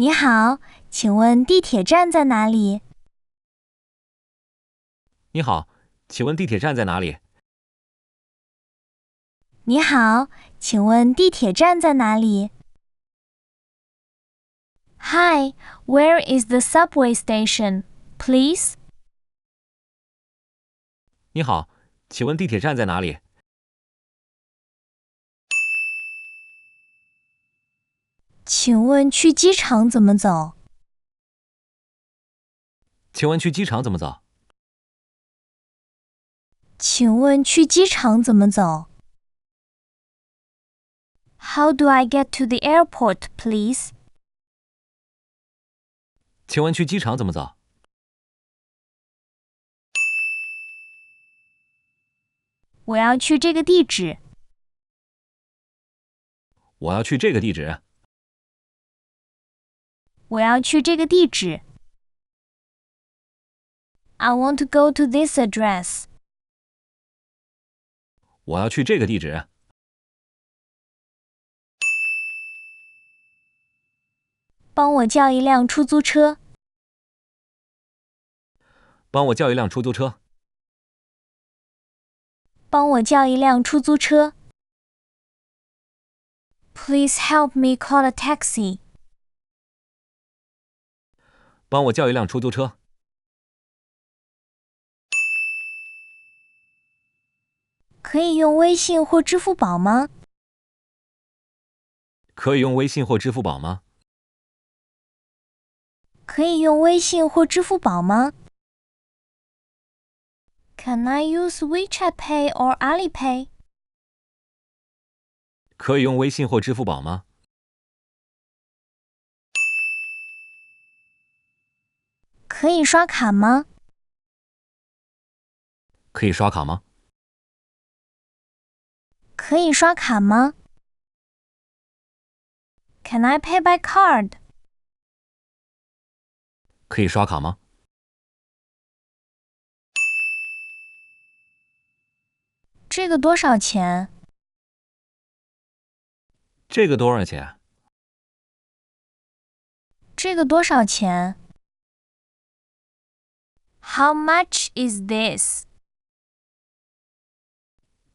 你好，请问地铁站在哪里？你好，请问地铁站在哪里？你好，请问地铁站在哪里？ Hi, where is the subway station, please? 你好，请问地铁站在哪里？请问去机场怎么走？请问去机场怎么走？请问去机场怎么走？ How do I get to the airport, please? 请问去机场怎么走？我要去这个地址。我要去这个地址。我要去这个地址。I want to go to this address. 我要去这个地址。帮我叫一辆出租车。帮我叫一辆出租车。帮我叫一辆出租车。Please help me call a taxi. 帮我叫一辆出租车。可以用微信或支付宝吗？可以用微信或支付宝吗？可以用微信或支付宝吗？ Can I use WeChat Pay or Alipay? 可以用微信或支付宝吗？可以刷卡吗？可以刷卡吗？可以刷卡吗？ Can I pay by card? 可以刷卡吗？这个多少钱？这个多少钱？这个多少钱？ How much is this?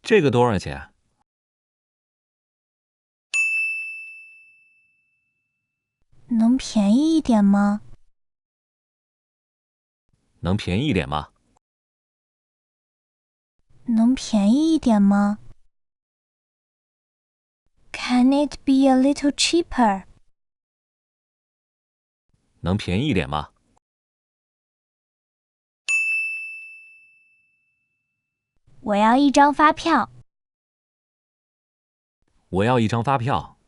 这个多少钱？能便宜一点吗？能便宜一点吗？能便宜一点吗？ Can it be a little cheaper? 能便宜一点吗？我要一张发票。我要一张发票。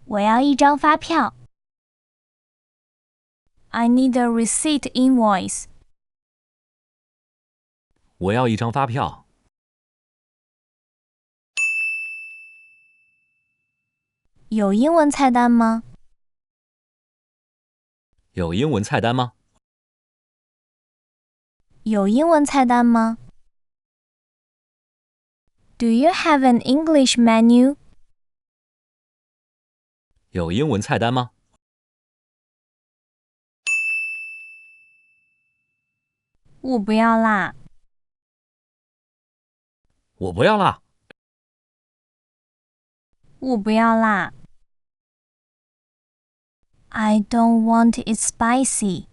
我要一张发票。I need a receipt invoice. 我要一张发票。有英文菜单吗？有英文菜单吗？有英文菜单吗？ Do you have an English menu? 有英文菜单吗？我不要辣。我不要辣。我不要辣。I don't want it spicy.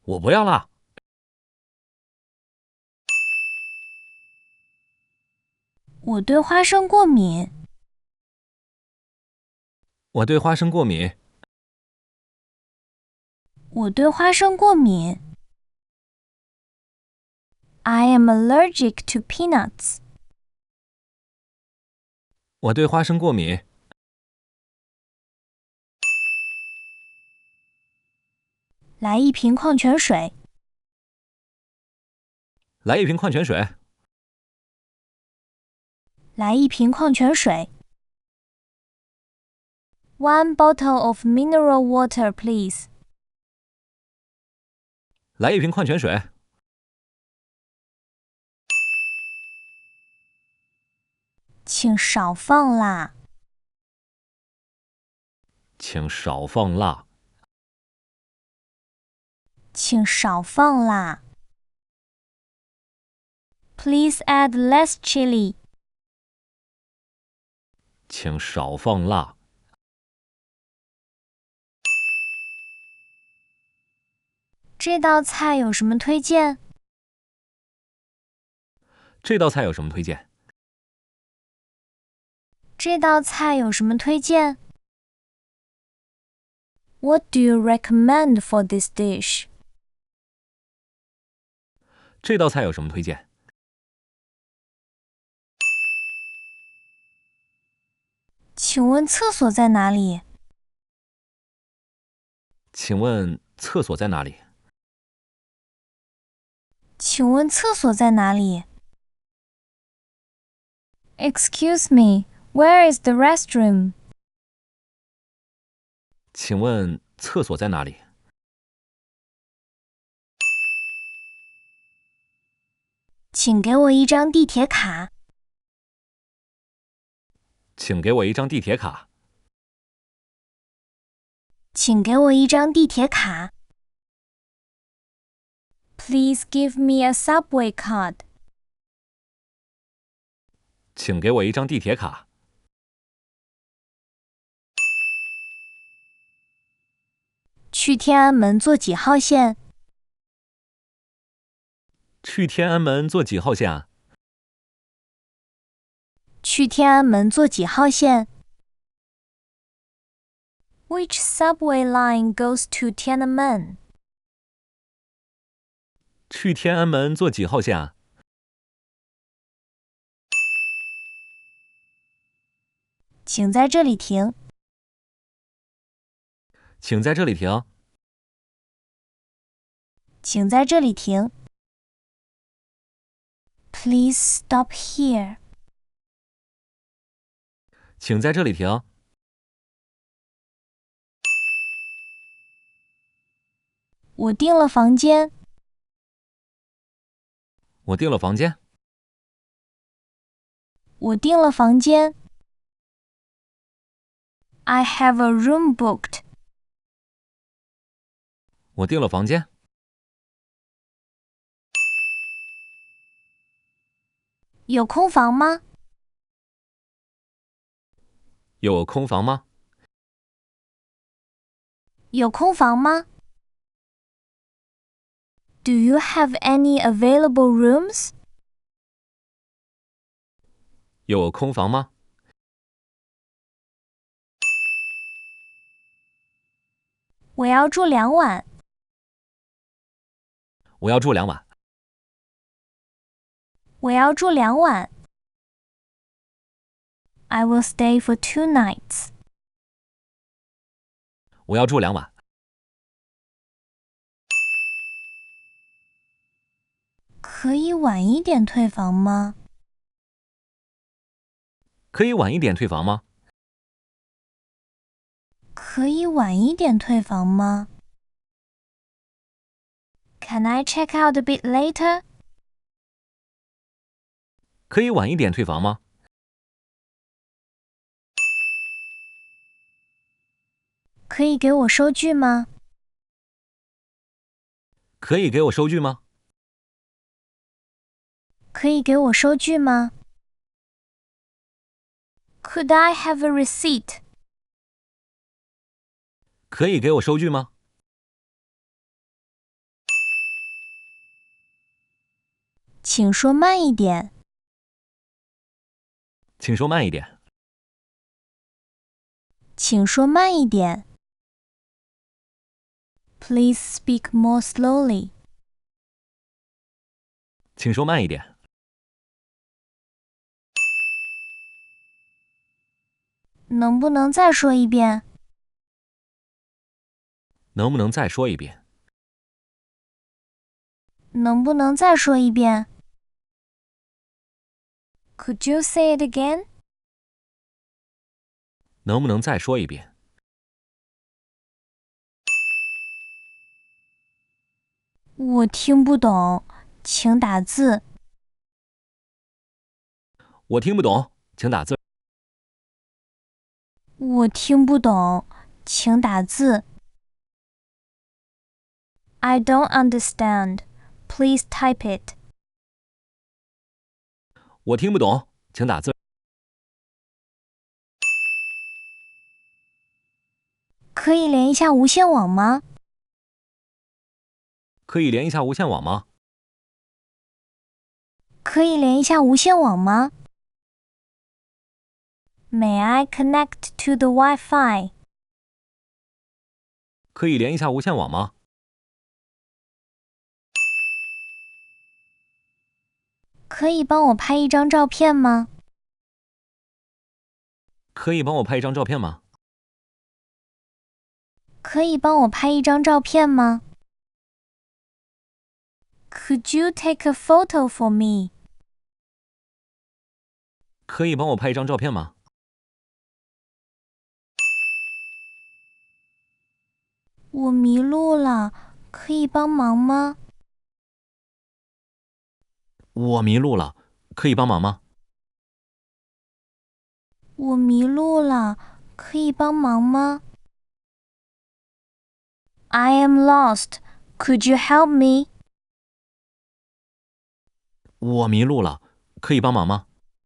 我不要辣。我对花生过敏。我对花生过敏。我对花生过敏。I am allergic to peanuts. 我对花生过敏。来一瓶矿泉水。来一瓶矿泉水。来一瓶矿泉水。One bottle of mineral water, please. 来一瓶矿泉水。请少放辣。请少放辣。请少放辣。Please add less chili. 请少放辣。这道菜有什么推荐？这道菜有什么推荐？这道菜有什么推荐？ What do you recommend for this dish? 这道菜有什么推荐？请问厕所在哪里？请问厕所在哪里？请问厕所在哪里？ Excuse me, where is the restroom? 请问厕所在哪里？请给我一张地铁卡。请给我一张地铁卡。请给我一张地铁卡。Please give me a subway card. 请给我一张地铁卡。去天安门坐几号线？去天安门坐几号线啊？去天安门坐几号线？ Which subway line goes to Tiananmen? 去天安门坐几号线啊？请在这里停。请在这里停。请在这里停。Please stop here. 请在这里停。我订了房间。我订了房间。我订了房间。I have a room booked. 我订了房间。有空房吗？有空房吗？有空房吗？ Do you have any available rooms? 有空房吗？我要住2晚。我要住2晚。我要住2晚。I will stay for 2 nights. 我要住2晚。可以晚一点退房吗？可以晚一点退房吗？可以晚一点退房吗？ Can I check out a bit later? 可以晚一点退房吗？可以给我收据吗？可以给我收据吗？可以给我收据吗？ Could I have a receipt? 可以给我收据吗？请说慢一点。请说慢一点。请说慢一点。Please speak more slowly. 请说慢一点。能不能再说一遍？能不能再说一遍？能不能再说一遍？ Could you say it again? 能不能再说一遍？我听不懂，请打字。我听不懂，请打字。我听不懂，请打字。I don't understand. Please type it. 我听不懂，请打字。可以连一下无线网吗？可以连一下无线网吗？可以连一下无线网吗？ May I connect to the Wi-Fi? 可以连一下无线网吗？可以帮我拍一张照片吗？可以帮我拍一张照片吗？可以帮我拍一张照片吗？ Could you take a photo for me? 可以帮我拍一张照片吗？我迷路了，可以帮忙吗？我迷路了，可以帮忙吗？我迷路了，可以帮忙吗？ I am lost. Could you help me? 我迷路了，可以帮忙吗？